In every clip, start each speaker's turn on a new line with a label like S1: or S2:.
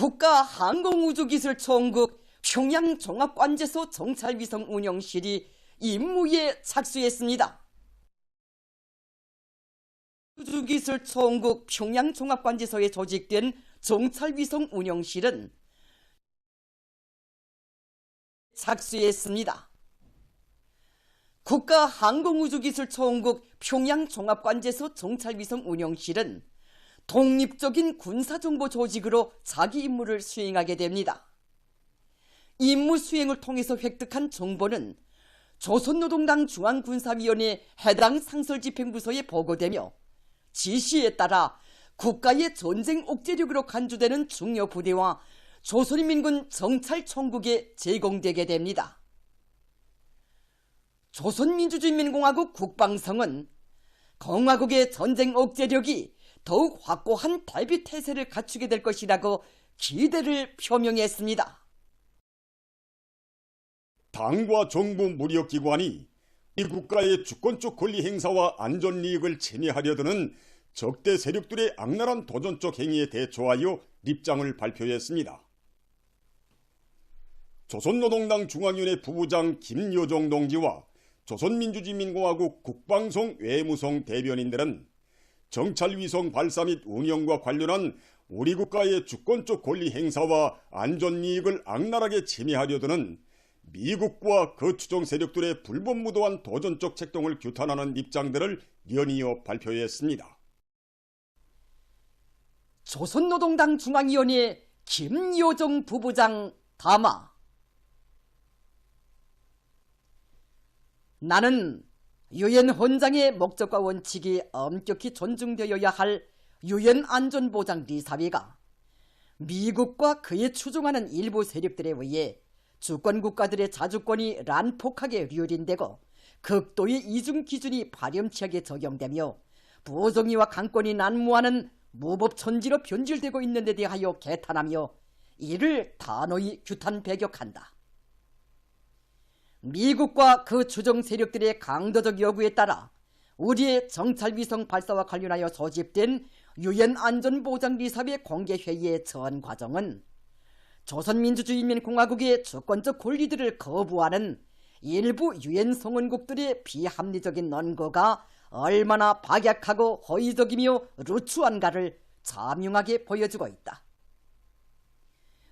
S1: 국가항공우주기술총국 평양종합관제소 정찰위성운영실이 임무에 착수했습니다. 우주기술총국 평양종합관제소에 조직된 정찰위성운영실은 착수했습니다. 국가항공우주기술총국 평양종합관제소 정찰위성운영실은 독립적인 군사정보 조직으로 자기 임무를 수행하게 됩니다. 임무 수행을 통해서 획득한 정보는 조선노동당 중앙군사위원회 해당 상설집행부서에 보고되며 지시에 따라 국가의 전쟁 억제력으로 간주되는 중요 부대와 조선인민군 정찰총국에 제공되게 됩니다. 조선민주주의인민공화국 국방성은 공화국의 전쟁 억제력이 더욱 확고한 대비태세를 갖추게 될 것이라고 기대를 표명했습니다.
S2: 당과 정부 무력기관이 이 국가의 주권적 권리 행사와 안전이익을 침해하려 드는 적대 세력들의 악랄한 도전적 행위에 대처하여 입장을 발표했습니다. 조선노동당 중앙위원회 부부장 김여정 동지와 조선민주주의인민공화국 국방성 외무성 대변인들은 정찰위성 발사 및 운영과 관련한 우리 국가의 주권적 권리 행사와 안전이익을 악랄하게 침해하려 드는 미국과 그 추종 세력들의 불법무도한 도전적 책동을 규탄하는 입장들을 연이어 발표했습니다.
S1: 조선노동당 중앙위원회 김여정 부부장 담화. 나는 유엔 헌장의 목적과 원칙이 엄격히 존중되어야 할 유엔 안전보장 리사회가 미국과 그에 추종하는 일부 세력들에 의해 주권국가들의 자주권이 난폭하게 류린되고 극도의 이중 기준이 파렴치하게 적용되며 부정의와 강권이 난무하는 무법천지로 변질되고 있는 데 대하여 개탄하며 이를 단호히 규탄 배격한다. 미국과 그 추종 세력들의 강도적 요구에 따라 우리의 정찰위성 발사와 관련하여 소집된 유엔 안전보장리사회 공개회의의 전 과정은 조선민주주의인민공화국의 주권적 권리들을 거부하는 일부 유엔 성원국들의 비합리적인 논거가 얼마나 박약하고 허위적이며 루추한가를 자명하게 보여주고 있다.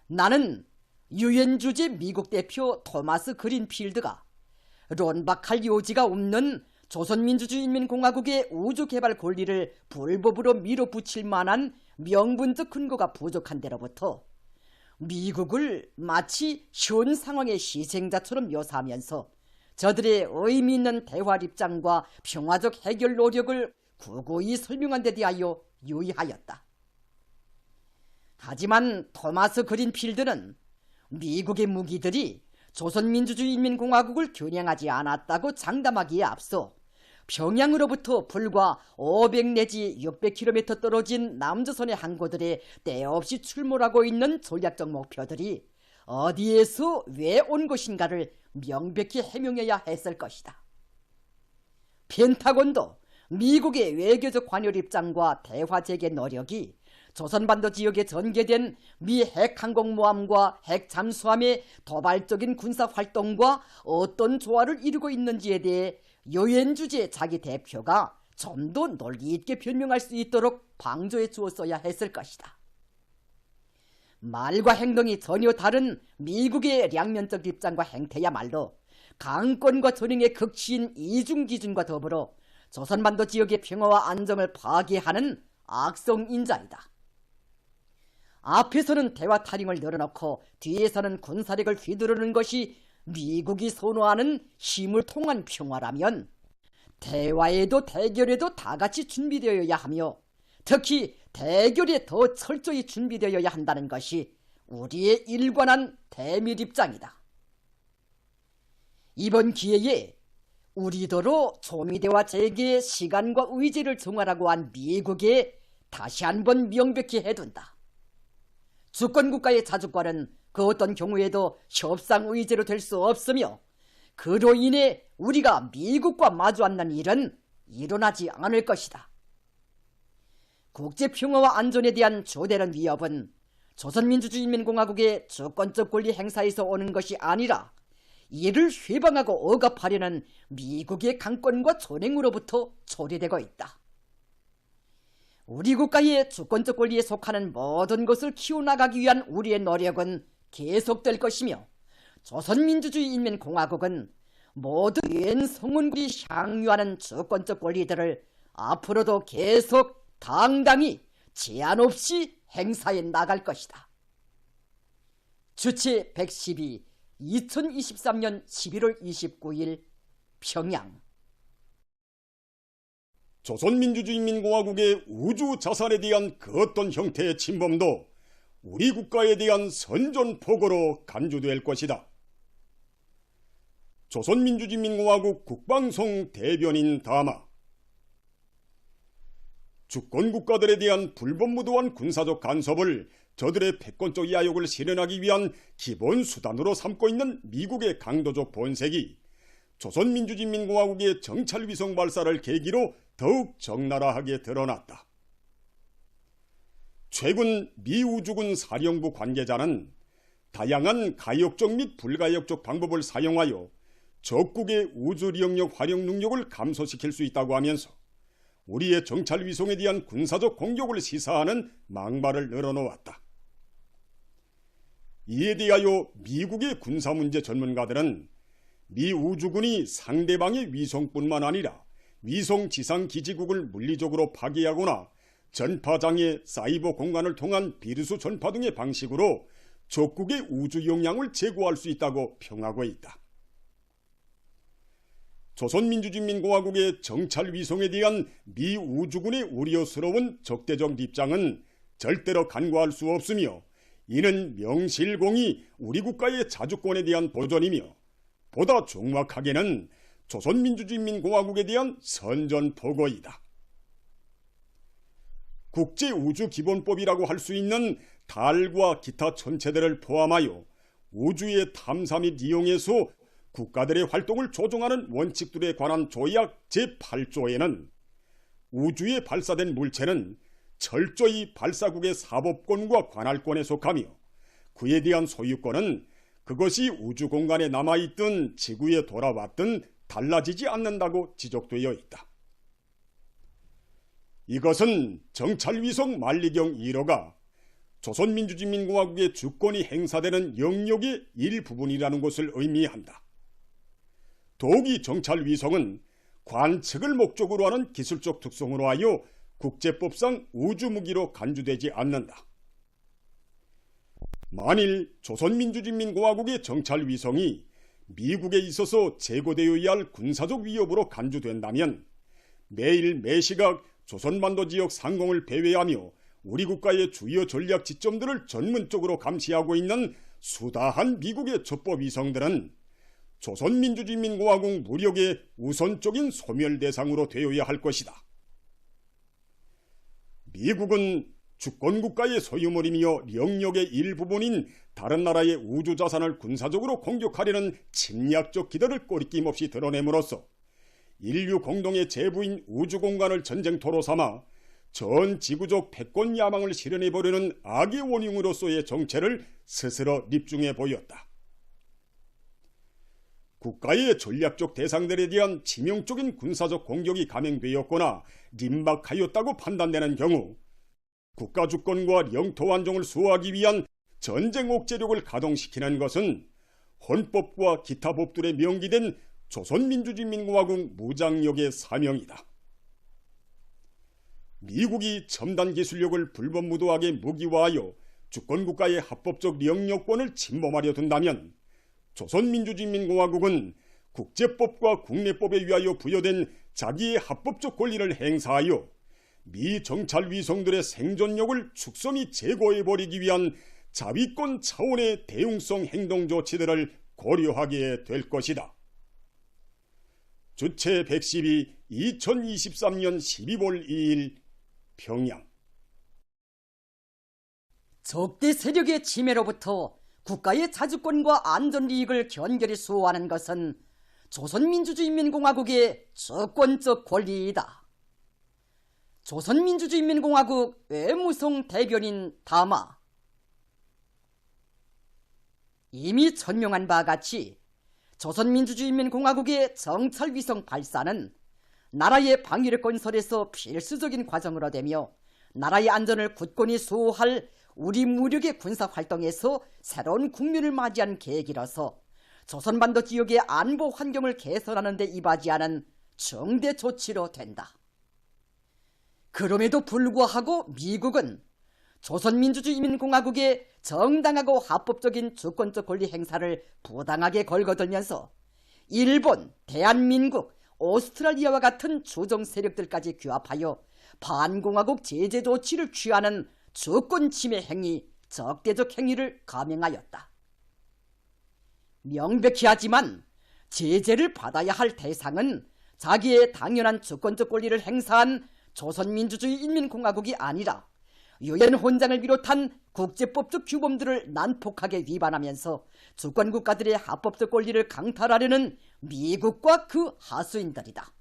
S1: 나는 유엔 주재 미국 대표 토마스 그린필드가 론박할 요지가 없는 조선민주주의인민공화국의 우주개발 권리를 불법으로 밀어붙일 만한 명분적 근거가 부족한 데로부터 미국을 마치 현 상황의 희생자처럼 묘사하면서 저들의 의미 있는 대화 입장과 평화적 해결 노력을 구구이 설명한 데 대하여 유의하였다. 하지만 토마스 그린필드는 미국의 무기들이 조선민주주의인민공화국을 겨냥하지 않았다고 장담하기에 앞서 평양으로부터 불과 500 내지 600km 떨어진 남조선의 항구들에 때없이 출몰하고 있는 전략적 목표들이 어디에서 왜 온 것인가를 명백히 해명해야 했을 것이다. 펜타곤도 미국의 외교적 관여 입장과 대화 재개 노력이 조선반도 지역에 전개된 미 핵항공모함과 핵잠수함의 도발적인 군사활동과 어떤 조화를 이루고 있는지에 대해 유엔 주재 자기 대표가 좀 더 논리 있게 변명할 수 있도록 방조해 주었어야 했을 것이다. 말과 행동이 전혀 다른 미국의 량면적 입장과 행태야말로 강권과 전횡의 극치인 이중기준과 더불어 조선반도 지역의 평화와 안정을 파괴하는 악성인자이다. 앞에서는 대화 타령을 늘어놓고 뒤에서는 군사력을 휘두르는 것이 미국이 선호하는 힘을 통한 평화라면 대화에도 대결에도 다 같이 준비되어야 하며 특히 대결에 더 철저히 준비되어야 한다는 것이 우리의 일관한 대밀 입장이다. 이번 기회에 우리더러 조미대와 재개의 시간과 의지를 정하라고 한 미국에 다시 한번 명백히 해둔다. 주권국가의 자주권은 그 어떤 경우에도 협상 의제로 될 수 없으며 그로 인해 우리가 미국과 마주 앉는 일은 일어나지 않을 것이다. 국제평화와 안전에 대한 주대한 위협은 조선민주주의인민공화국의 주권적 권리 행사에서 오는 것이 아니라 이를 회방하고 억압하려는 미국의 강권과 존행으로부터 초래되고 있다. 우리 국가의 주권적 권리에 속하는 모든 것을 키워나가기 위한 우리의 노력은 계속될 것이며, 조선민주주의인민공화국은 모든 유엔 성원국이 향유하는 주권적 권리들을 앞으로도 계속 당당히 제한 없이 행사해 나갈 것이다. 주체 112 2023년 11월 29일 평양.
S2: 조선민주주의인민공화국의 우주 자산에 대한 그 어떤 형태의 침범도 우리 국가에 대한 선전포고로 간주될 것이다. 조선민주주의인민공화국 국방성 대변인 담화. 주권국가들에 대한 불법무도한 군사적 간섭을 저들의 패권적 야욕을 실현하기 위한 기본 수단으로 삼고 있는 미국의 강도적 본색이 조선민주주의인민공화국의 정찰위성 발사를 계기로 더욱 적나라하게 드러났다. 최근 미 우주군 사령부 관계자는 다양한 가역적 및 불가역적 방법을 사용하여 적국의 우주 영역 활용 능력을 감소시킬 수 있다고 하면서 우리의 정찰 위성에 대한 군사적 공격을 시사하는 막말을 늘어놓았다. 이에 대하여 미국의 군사문제 전문가들은 미 우주군이 상대방의 위성뿐만 아니라 위성 지상기지국을 물리적으로 파괴하거나 전파장애, 사이버 공간을 통한 비르수 전파 등의 방식으로 적국의 우주 역량을 제고할 수 있다고 평하고 있다. 조선민주주의인민공화국의 정찰 위성에 대한 미 우주군의 우려스러운 적대적 입장은 절대로 간과할 수 없으며, 이는 명실공히 우리 국가의 자주권에 대한 보전이며 보다 정확하게는 조선민주주의인민공화국에 대한 선전포고이다. 국제우주기본법이라고 할 수 있는 달과 기타 천체들을 포함하여 우주의 탐사 및 이용에서 국가들의 활동을 조정하는 원칙들에 관한 조약 제8조에는 우주에 발사된 물체는 철저히 발사국의 사법권과 관할권에 속하며 그에 대한 소유권은 그것이 우주 공간에 남아있든 지구에 돌아왔든 달라지지 않는다고 지적되어 있다. 이것은 정찰위성 만리경 1호가 조선민주주의인민공화국의 주권이 행사되는 영역의 일부분이라는 것을 의미한다. 더욱이 정찰위성은 관측을 목적으로 하는 기술적 특성으로 하여 국제법상 우주무기로 간주되지 않는다. 만일 조선민주주의인민공화국의 정찰위성이 미국에 있어서 제거되어야 할 군사적 위협으로 간주된다면 매일 매시각 조선반도 지역 상공을 배회하며 우리 국가의 주요 전략 지점들을 전문적으로 감시하고 있는 수다한 미국의 첩보위성들은 조선민주주의인민공화국 무력의 우선적인 소멸 대상으로 되어야 할 것이다. 미국은 주권국가의 소유물이며 영역의 일부분인 다른 나라의 우주자산을 군사적으로 공격하려는 침략적 기도를 꺼리낌 없이 드러냄으로써 인류 공동의 제부인 우주공간을 전쟁터로 삼아 전 지구적 패권 야망을 실현해보려는 악의 원흉으로서의 정체를 스스로 입증해 보였다. 국가의 전략적 대상들에 대한 치명적인 군사적 공격이 감행되었거나 임박하였다고 판단되는 경우 국가 주권과 영토 안정을 수호하기 위한 전쟁 억제력을 가동시키는 것은 헌법과 기타 법들에 명기된 조선민주주의인민공화국 무장력의 사명이다. 미국이 첨단 기술력을 불법무도하게 무기화하여 주권국가의 합법적 영역권을 침범하려 든다면 조선민주주의인민공화국은 국제법과 국내법에 의하여 부여된 자기의 합법적 권리를 행사하여 미 정찰 위성들의 생존력을 축소히 제거해버리기 위한 자위권 차원의 대응성 행동 조치들을 고려하게 될 것이다. 주체 112 2023년 12월 2일 평양.
S1: 적대 세력의 침해로부터 국가의 자주권과 안전이익을 견결히 수호하는 것은 조선민주주의인민공화국의 주권적 권리이다. 조선민주주의인민공화국 외무성 대변인 담화. 이미 천명한 바와 같이 조선민주주의인민공화국의 정찰위성 발사는 나라의 방위력 건설에서 필수적인 과정으로 되며 나라의 안전을 굳건히 수호할 우리 무력의 군사활동에서 새로운 국면을 맞이한 계획이라서 조선반도 지역의 안보 환경을 개선하는 데 이바지하는 정대 조치로 된다. 그럼에도 불구하고 미국은 조선민주주의인민공화국의 정당하고 합법적인 주권적 권리 행사를 부당하게 걸거들면서 일본, 대한민국, 오스트랄리아와 같은 주정 세력들까지 규합하여 반공화국 제재 조치를 취하는 주권 침해 행위, 적대적 행위를 감행하였다. 명백히 하지만 제재를 받아야 할 대상은 자기의 당연한 주권적 권리를 행사한 조선민주주의인민공화국이 아니라 유엔 헌장을 비롯한 국제법적 규범들을 난폭하게 위반하면서 주권국가들의 합법적 권리를 강탈하려는 미국과 그 하수인들이다.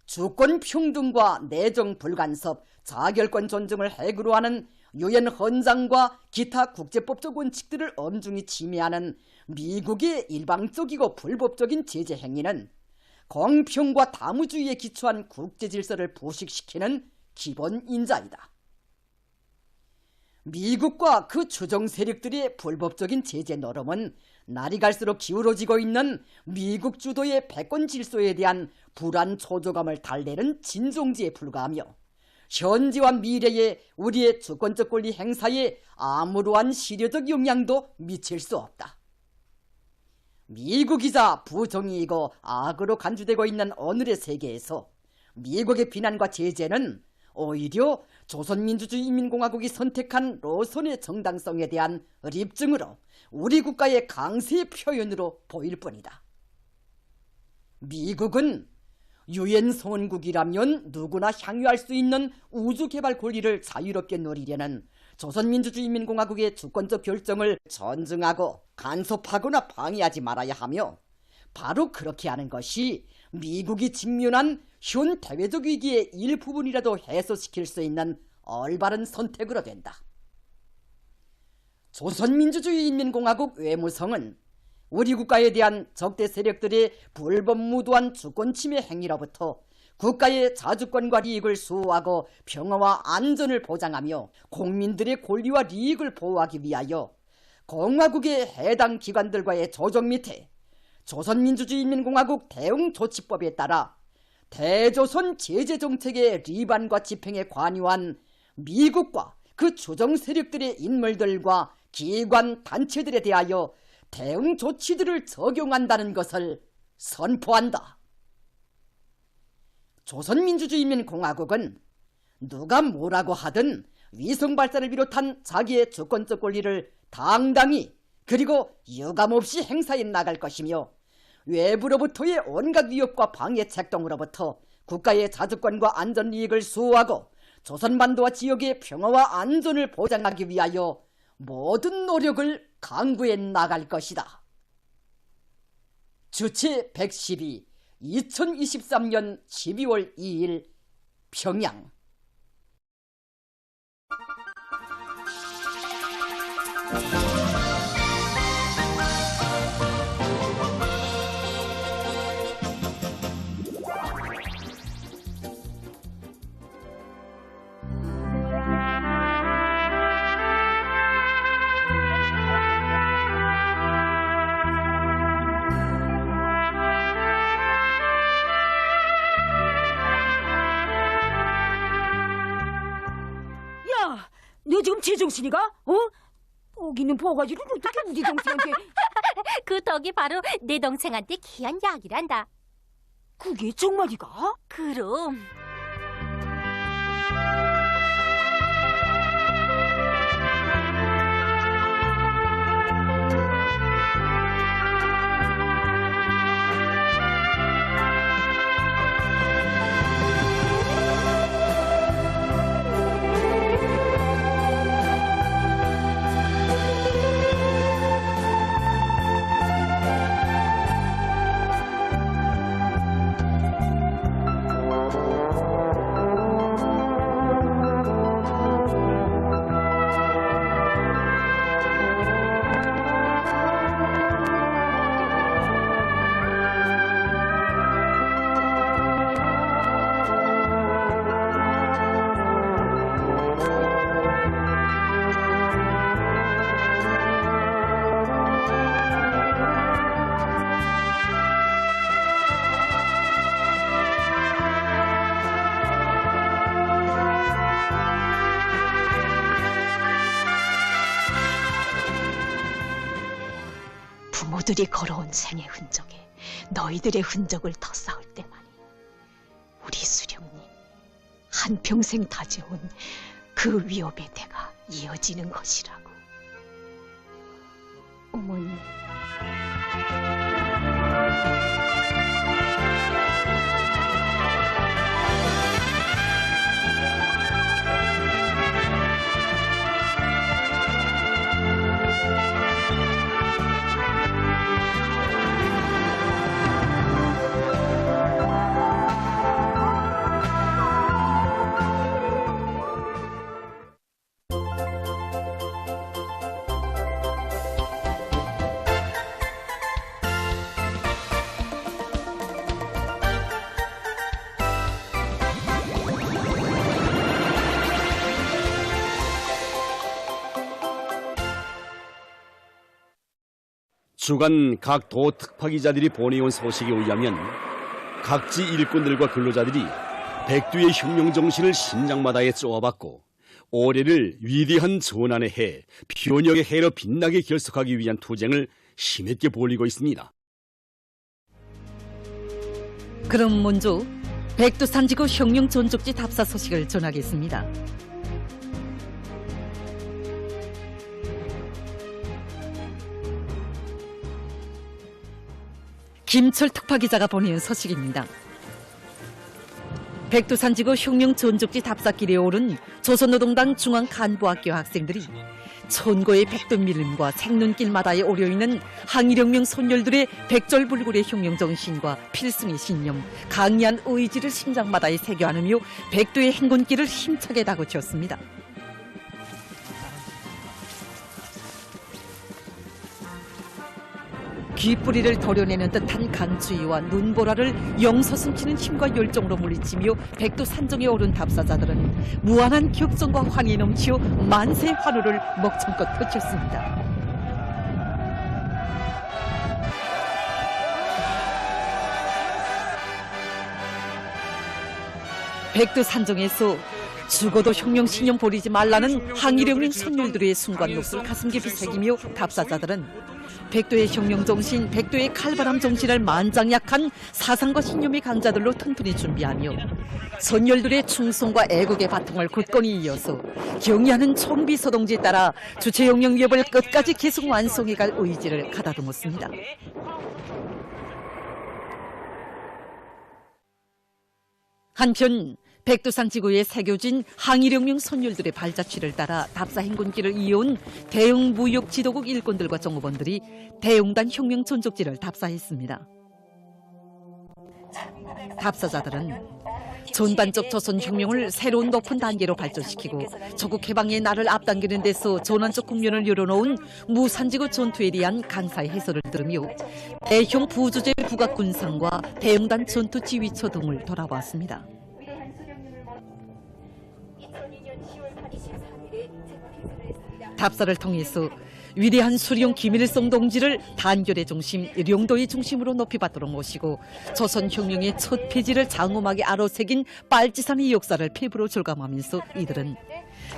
S1: 주권 평등과 내정 불간섭, 자결권 존중을 핵으로 하는 유엔 헌장과 기타 국제법적 원칙들을 엄중히 침해하는 미국의 일방적이고 불법적인 제재 행위는 공평과 다무주의에 기초한 국제 질서를 부식시키는 기본 인자이다. 미국과 그 주정 세력들의 불법적인 제재 노름은 날이 갈수록 기울어지고 있는 미국 주도의 패권 질서에 대한 불안 초조감을 달래는 진종지에 불과하며 현재와 미래의 우리의 주권적 권리 행사에 아무러한 실효적 영향도 미칠 수 없다. 미국이자 부정의이고 악으로 간주되고 있는 오늘의 세계에서 미국의 비난과 제재는 오히려 조선민주주의인민공화국이 선택한 노선의 정당성에 대한 입증으로 우리 국가의 강세의 표현으로 보일 뿐이다. 미국은 유엔 선언국이라면 누구나 향유할 수 있는 우주개발 권리를 자유롭게 누리려는 조선민주주의인민공화국의 주권적 결정을 존중하고 간섭하거나 방해하지 말아야 하며 바로 그렇게 하는 것이 미국이 직면한 현 대외적 위기의 일부분이라도 해소시킬 수 있는 올바른 선택으로 된다. 조선민주주의인민공화국 외무성은 우리 국가에 대한 적대 세력들의 불법무도한 주권 침해 행위로부터 국가의 자주권과利益을 수호하고 평화와 안전을 보장하며 국민들의 권리와利益을 보호하기 위하여 공화국의 해당 기관들과의 조정 밑에 조선민주주의인민공화국 대응조치법에 따라 대조선 제재정책의 리반과 집행에 관여한 미국과 그 주정 세력들의 인물들과 기관, 단체들에 대하여 대응 조치들을 적용한다는 것을 선포한다. 조선민주주의인민공화국은 누가 뭐라고 하든 위성 발사를 비롯한 자기의 주권적 권리를 당당히 그리고 유감없이 행사해 나갈 것이며 외부로부터의 온갖 위협과 방해 책동으로부터 국가의 자주권과 안전 이익을 수호하고 조선반도와 지역의 평화와 안전을 보장하기 위하여 모든 노력을 강구해 나갈 것이다. 주체 112 2023년 12월 2일 평양.
S3: 너 지금 제정신이가? 보기는 보가지고 어떻게 우리 동생한테?
S4: 그 덕이 바로 내 동생한테 귀한 약이란다.
S3: 그게 정말이가?
S4: 그럼.
S5: 이모들이 걸어온 생의 흔적에 너희들의 흔적을 더 쌓을 때만이 우리 수령님 한평생 다져온 그 위협의 대가 이어지는 것이라고.
S3: 어머니.
S6: 주간 각 도 특파기자들이 보내온 소식에 의하면 각지 일꾼들과 근로자들이 백두의 혁명 정신을 심장마다에 쪼아받고 올해를 위대한 전환의 해, 변혁의 해로 빛나게 결속하기 위한 투쟁을 힘있게 벌이고 있습니다.
S1: 그럼 먼저 백두산지구 혁명 전족지 답사 소식을 전하겠습니다. 김철 특파기자가 보내온 소식입니다. 백두산지구 혁명 전족지 답사길에 오른 조선노동당 중앙간부학교 학생들이 천고의 백두밀림과 생눈길마다에 오려있는 항일혁명 선열들의 백절불굴의 혁명정신과 필승의 신념, 강리한 의지를 심장마다에 새겨 안으며 백두의 행군길을 힘차게 다그쳤습니다. 귀뿌리를 도려내는 듯한 강추위와 눈보라를 영서슴치는 힘과 열정으로 물리치며 백두산정에 오른 답사자들은 무한한 격정과 환희에 넘치어 만세 환호를 먹청껏 펼쳤습니다. 백두산정에서 죽어도 혁명 신념 버리지 말라는 항일혁명 선열들의 순간록을 가슴 깊이 새기며 답사자들은 백두의 혁명 정신, 백두의 칼바람 정신을 만장약한 사상과 신념의 강자들로 튼튼히 준비하며 선열들의 충성과 애국의 바통을 굳건히 이어서 경의하는 총비서동지에 따라 주체혁명 위협을 끝까지 계속 완성해갈 의지를 가다듬었습니다. 한편 백두산 지구에 새겨진 항일혁명 선열들의 발자취를 따라 답사 행군길을 이어온 대형 무역 지도국 일꾼들과 정보원들이 대용단 혁명 전족지를 답사했습니다. 답사자들은 전반적 조선혁명을 새로운 높은 단계로 발전시키고 조국 해방의 날을 앞당기는 데서 전환적 국면을 열어놓은 무산지구 전투에 대한 강사의 해설을 들으며 대형 부주제 북악군상과 대용단 전투 지휘처 등을 돌아보았습니다. 답사를 통해서 위대한 수령 김일성 동지를 단결의 중심, 령도의 중심으로 높이받도록 모시고 조선혁명의 첫 페이지를 장엄하게 아로새긴 빨치산의 역사를 피부로 절감하면서 이들은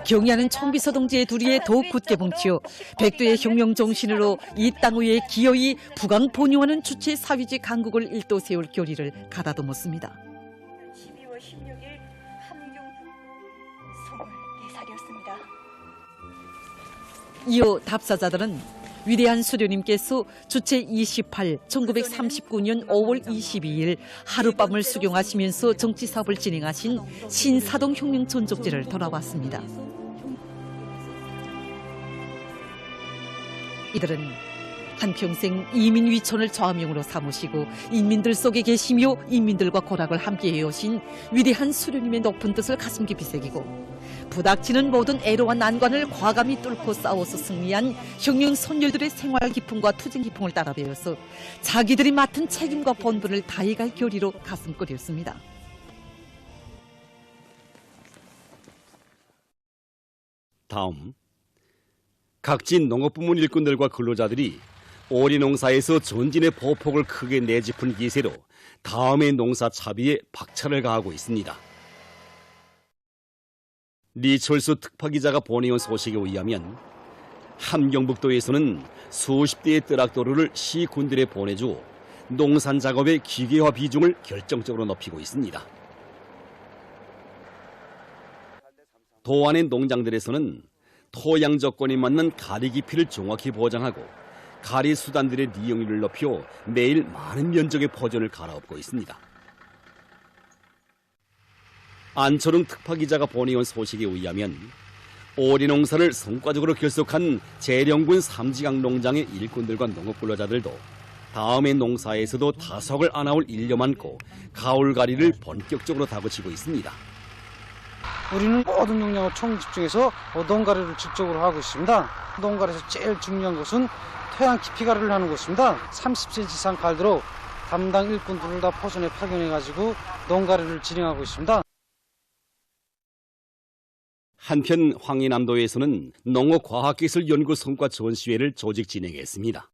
S1: 경의하는 총비서 동지의 두리에 더욱 굳게 뭉치어 백두의 혁명 정신으로 이 땅 위에 기어이 부강 본유하는 주체 사회주의 강국을 일도 세울 결의를 가다듬었습니다.
S7: 12월 16일 함경 24살이었습니다.
S1: 이어 답사자들은 위대한 수료님께서 주체 28, 1939년 5월 22일 하룻밤을 수경하시면서 정치사업을 진행하신 신사동 혁명 전족지를 돌아왔습니다. 이들은 한평생 이민위촌을 좌명으로 삼으시고 인민들 속에 계시며 인민들과 고락을 함께 해오신 위대한 수료님의 높은 뜻을 가슴 깊이 새기고 부닥치는 모든 애로와 난관을 과감히 뚫고 싸워서 승리한 혁명 선열들의 생활 기풍과 투쟁 기풍을 따라 배워서 자기들이 맡은 책임과 본분을 다해갈 결의로 가슴 끓였습니다.
S6: 다음, 각지 농업부문 일꾼들과 근로자들이 오리 농사에서 전진의 보폭을 크게 내짚은 기세로 다음의 농사 차비에 박차를 가하고 있습니다. 리철수 특파기자가 보내온 소식에 의하면 함경북도에서는 수십 대의 트랙터를 시군들에 보내주어 농산 작업의 기계화 비중을 결정적으로 높이고 있습니다. 도안의 농장들에서는 토양 조건에 맞는 가리 깊이를 정확히 보장하고 가리 수단들의 이용률을 높여 매일 많은 면적의 포전을 갈아엎고 있습니다. 안철웅 특파기자가 보내온 소식에 의하면 오리 농사를 성과적으로 결속한 재령군 삼지강 농장의 일꾼들과 농업 근로자들도 다음의 농사에서도 타석을 안아올 일려 많고 가을가리를 본격적으로 다그치고 있습니다.
S8: 우리는 모든 역량을 총집중해서 농가리를 직접으로 하고 있습니다. 농가리에서 제일 중요한 것은 토양 깊이 가리를 하는 것입니다. 30cm 이상 갈도록 담당 일꾼들을 다 포선에 파견해가지고 농가리를 진행하고 있습니다.
S6: 한편 황해남도에서는 농업과학기술연구성과 전시회를 조직 진행했습니다.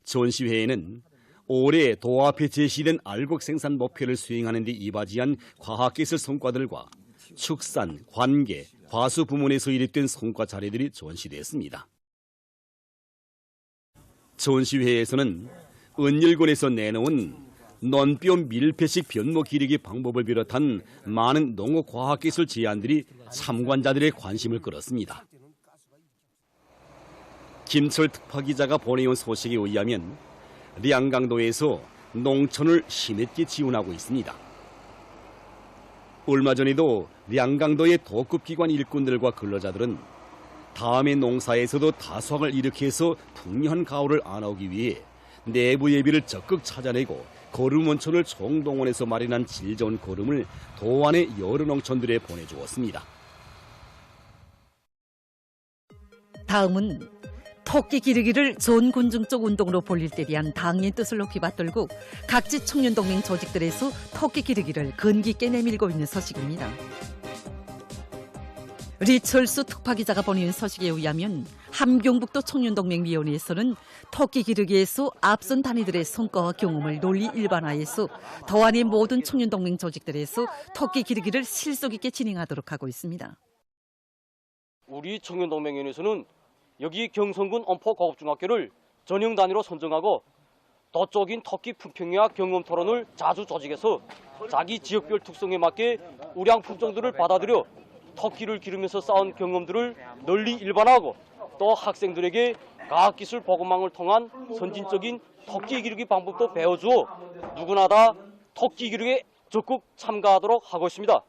S6: 전시회에는 올해 도 앞에 제시된 알곡 생산 목표를 수행하는 데 이바지한 과학기술 성과들과 축산, 관계, 과수 부문에서 이립된 성과 사례들이 전시됐습니다. 전시회에서는 은일군에서 내놓은 논뼈 밀폐식 변모 기르기 방법을 비롯한 많은 농업과학기술 제안들이 참관자들의 관심을 끌었습니다. 김철 특파기자가 보내온 소식에 의하면 량강도에서 농촌을 힘있게 지원하고 있습니다. 얼마 전에도 량강도의 도급기관 일꾼들과 근로자들은 다음의 농사에서도 다수확을 일으켜서 풍요한 가을을 안아오기 위해 내부 예비를 적극 찾아내고 거름 원천을 총동원해서 마련한 질 좋은 거름을 도안의 여러 농촌들에 보내주었습니다.
S9: 다음은 토끼 기르기를 전군중적 운동으로 벌릴 때 대한 당의 뜻을 높이 받들고 각지 청년동맹 조직들에서 토끼 기르기를 근기 있게 내밀고 있는 소식입니다. 리철수 특파기자가 보내온 소식에 의하면 함경북도 청년동맹위원회에서는 토끼 기르기에서 앞선 단위들의 성과와 경험을 논리 일반화해서 도안의 모든 청년동맹 조직들에서 토끼 기르기를 실속 있게 진행하도록 하고 있습니다.
S10: 우리 청년동맹위원회에서는 여기 경성군 엄포고급중학교를 전형 단위로 선정하고 도적인 토끼 품평회와 경험 토론을 자주 조직해서 자기 지역별 특성에 맞게 우량 품종들을 받아들여 토끼를 기르면서 쌓은 경험들을 널리 일반화하고 또 학생들에게 과학기술 보급망을 통한 선진적인 토끼 기르기 방법도 배워주어 누구나 다 토끼 기르기에 적극 참가하도록 하고 있습니다.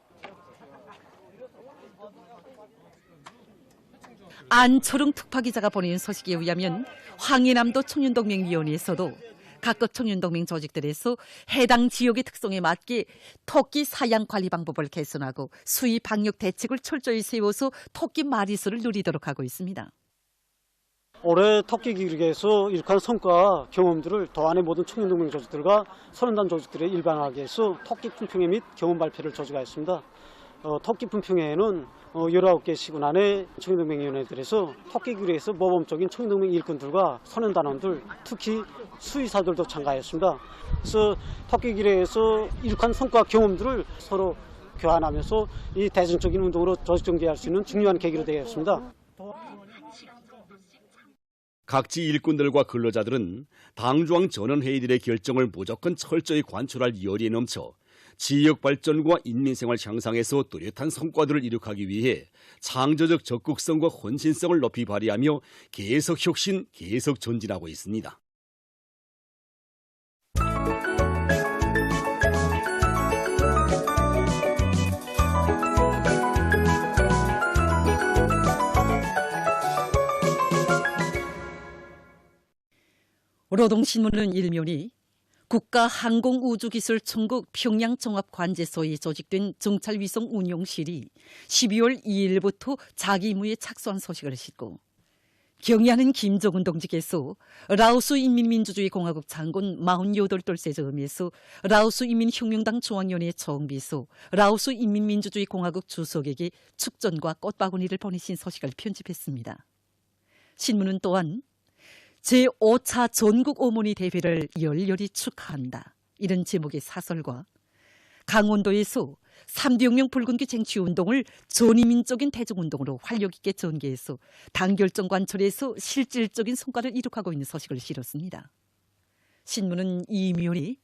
S9: 안철웅 특파기자가 보내온 소식에 의하면 황해남도 청년동맹위원회에서도 각급 청년동맹 조직들에서 해당 지역의 특성에 맞게 토끼 사양 관리 방법을 개선하고 수의 방역 대책을 철저히 세워서 토끼 마리수를 누리도록 하고 있습니다.
S8: 올해 토끼 기르기에서 이룩한 성과 경험들을 도안의 모든 청년동맹 조직들과 선언단 조직들에 일반화하기 위해서 토끼 품평회 및 경험 발표를 조직하였습니다. 토끼 품평회에는 19개 시군 안에 청년동맹위원회들에서 토끼 기르기에서 모범적인 청년동맹 일꾼들과 선언단원들, 특히 수의사들도 참가했습니다. 그래서 토끼 기르기에서 이룩한 성과 경험들을 서로 교환하면서 이 대중적인 운동으로 조직 전개할 수 있는 중요한 계기로 되었습니다.
S6: 각지 일꾼들과 근로자들은 당중앙 전원회의들의 결정을 무조건 철저히 관철할 열의에 넘쳐 지역 발전과 인민생활 향상에서 뚜렷한 성과들을 이룩하기 위해 창조적 적극성과 헌신성을 높이 발휘하며 계속 혁신, 계속 전진하고 있습니다.
S9: 노동신문은 일면이 국가항공우주기술총국 평양종합관제소에 조직된 정찰위성운용실이 12월 2일부터 자기 임무에 착수한 소식을 싣고 경의하는 김정은 동지께서 라오스 인민민주주의 공화국 장군 48돌째 점에서 라오스 인민혁명당 중앙위원회 총비서 라오스 인민민주주의 공화국 주석에게 축전과 꽃바구니를 보내신 소식을 편집했습니다. 신문은 또한 제5차 전국 어머니 대회를 열렬히 축하한다. 이런 제목의 사설과 강원도에서 3.6명 붉은기 쟁취운동을 전위민적인 대중운동으로 활력 있게 전개해서 당결정 관철에서 실질적인 성과를 이룩하고 있는 소식을 실었습니다. 신문은 이면이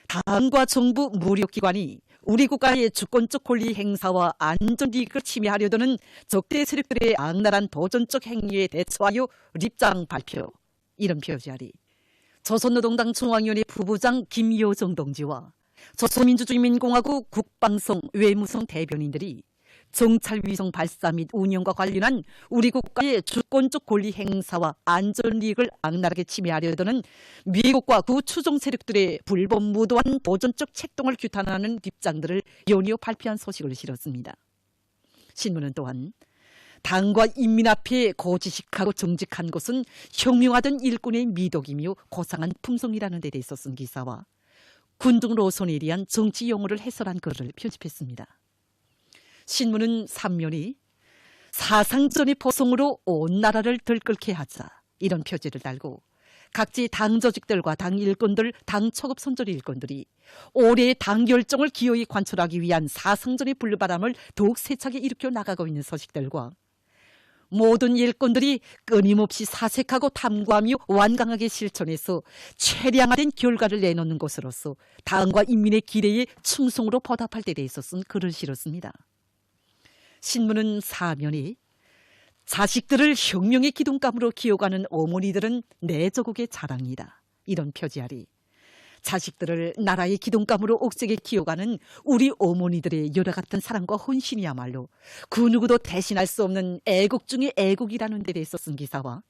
S9: 당과 정부 무력기관이 우리 국가의 주권적 권리 행사와 안전이익을 침해하려 드는 적대 세력들의 악랄한 도전적 행위에 대처하여 입장 발표. 이런 표지아래 조선노동당 중앙위원회 부부장 김여정 동지와 조선민주주의인민공화국 국방성 외무성 대변인들이 정찰위성 발사 및 운영과 관련한 우리 국가의 주권적 권리 행사와 안전이익을 악랄하게 침해하려 드는 미국과 그 추종 세력들의 불법무도한 도전적 책동을 규탄하는 입장들을 연이어 발표한 소식을 실었습니다. 신문은 또한 당과 인민 앞에 고지식하고 정직한 것은 혁명하던 일꾼의 미덕이며 고상한 품성이라는 데 대해서 쓴 기사와 군중 노선에 대한 정치 용어를 해설한 글을 편집했습니다. 신문은 3면이 사상전의 포성으로 온 나라를 들끓게 하자 이런 표지를 달고 각지 당 조직들과 당 일꾼들, 당 초급 선조리 일꾼들이 올해의 당 결정을 기어이 관철하기 위한 사상전의 불바람을 더욱 세차게 일으켜 나가고 있는 소식들과 모든 일꾼들이 끊임없이 사색하고 탐구하며 완강하게 실천해서 최량화된 결과를 내놓는 것으로서 당과 인민의 기대에 충성으로 보답할 때 대해서 쓴 글을 실었습니다. 신문은 사면이 자식들을 혁명의 기둥감으로 키워가는 어머니들은 내 조국의 자랑이다. 이런 표지 아래 자식들을 나라의 기둥감으로 옥색에 키워가는 우리 어머니들의 여러 같은 사랑과 헌신이야말로 그 누구도 대신할 수 없는 애국 중의 애국이라는 데 대해서 쓴 기사와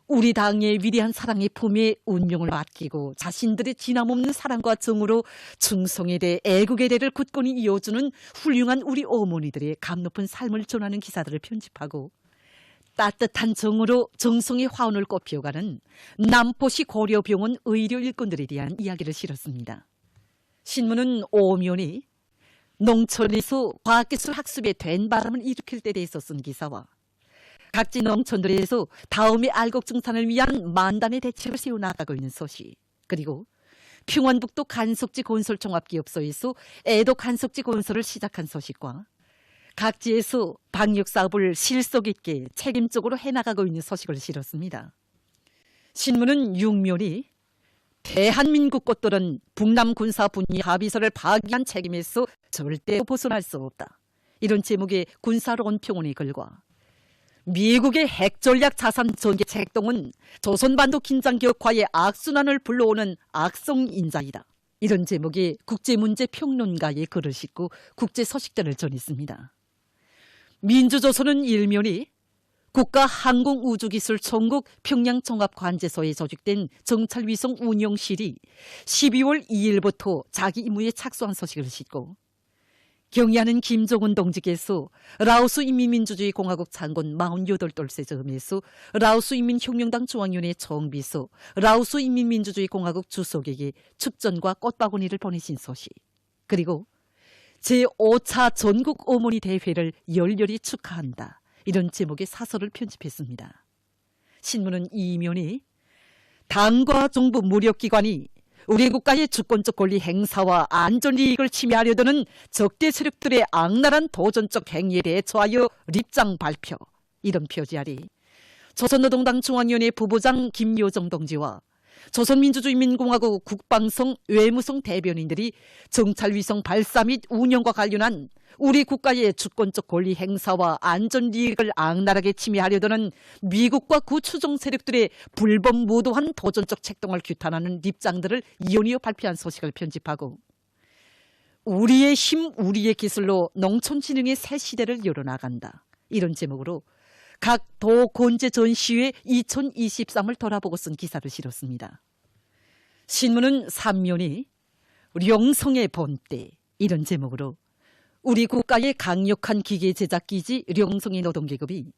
S9: 우리 당의 위대한 사랑의 품에 운명을 맡기고 자신들의 지남없는 사랑과 정으로 충성에 대해 애국에 대해를 굳건히 이어주는 훌륭한 우리 어머니들의 감높은 삶을 전하는 기사들을 편집하고 따뜻한 정으로 정성의 화원을 꽃피워가는 남포시 고려병원 의료 일꾼들에 대한 이야기를 실었습니다. 신문은 오면이 농촌에서 과학기술 학습에 된 바람을 일으킬 때 대해서 쓴 기사와 각지 농촌들에서 다음의 알곡증산을 위한 만단의 대책을 세워나가고 있는 소식, 그리고 평안북도 간석지 건설종합기업소에서 애도 간석지 건설을 시작한 소식과 각지에서 방역사업을 실속 있게 책임적으로 해나가고 있는 소식을 실었습니다. 신문은 6면이 대한민국 꽃들은 북남 군사 분위 합의서를 파기한 책임에서 절대 벗어날 수 없다. 이런 제목의 군사론 평론의 글과 미국의 핵전략 자산 전개 책동은 조선반도 긴장 격화의 악순환을 불러오는 악성 인자이다. 이런 제목의 국제문제 평론가의 글을 싣고 국제 소식들을 전했습니다. 민주조선은 일면이 국가항공우주기술총국 평양종합관제소에 조직된 정찰위성 운영실이 12월 2일부터 자기 임무에 착수한 소식을 싣고 경의하는 김정은 동지께서 라오스 인민민주주의공화국 장군 48돌세 점에서 라오스 인민혁명당 중앙위원회 총비서, 라오스 인민민주주의공화국 주석에게 축전과 꽃바구니를 보내신 소식, 그리고 제5차 전국 어머니 대회를 열렬히 축하한다. 이런 제목의 사설을 편집했습니다. 신문은 이면이 당과 정부 무력기관이 우리 국가의 주권적 권리 행사와 안전이익을 침해하려 드는 적대 세력들의 악랄한 도전적 행위에 대처하여 입장 발표. 이런 표지 아래 조선노동당 중앙위원회 부부장 김여정 동지와 조선민주주의인민공화국 국방성 외무성 대변인들이 정찰위성 발사 및 운영과 관련한 우리 국가의 주권적 권리 행사와 안전이익을 악랄하게 침해하려 드는 미국과 그 추종 세력들의 불법무도한 도전적 책동을 규탄하는 입장들을 이연이어 발표한 소식을 편집하고 우리의 힘, 우리의 기술로 농촌진흥의 새 시대를 열어나간다. 이런 제목으로 각 도 건재 전시회 2023을 돌아보고 쓴 기사를 실었습니다. 신문은 3면이 령성의 본때 이런 제목으로 우리 국가의 강력한 기계 제작 기지 령성의 노동계급이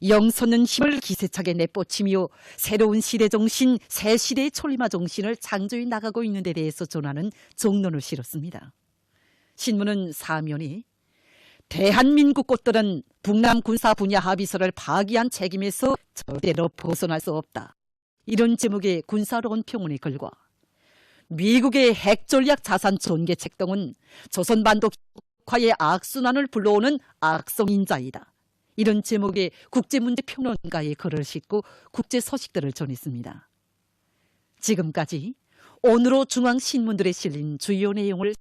S9: 영솟는 힘을 기세차게 내뻗치며 새로운 시대 정신, 새 시대의 초림화 정신을 창조해 나가고 있는 데 대해서 전하는 정론을 실었습니다. 신문은 4면이 대한민국 꽃들은 북남 군사 분야 합의서를 파기한 책임에서 절대로 벗어날 수 없다. 이런 제목의 군사론 평론의 글과 미국의 핵전략 자산 전개 책동은 조선반도 과의 악순환을 불러오는 악성인자이다. 이런 제목의 국제문제평론가의 글을 싣고 국제 소식들을 전했습니다. 지금까지 오늘로 중앙신문들에 실린 주요 내용을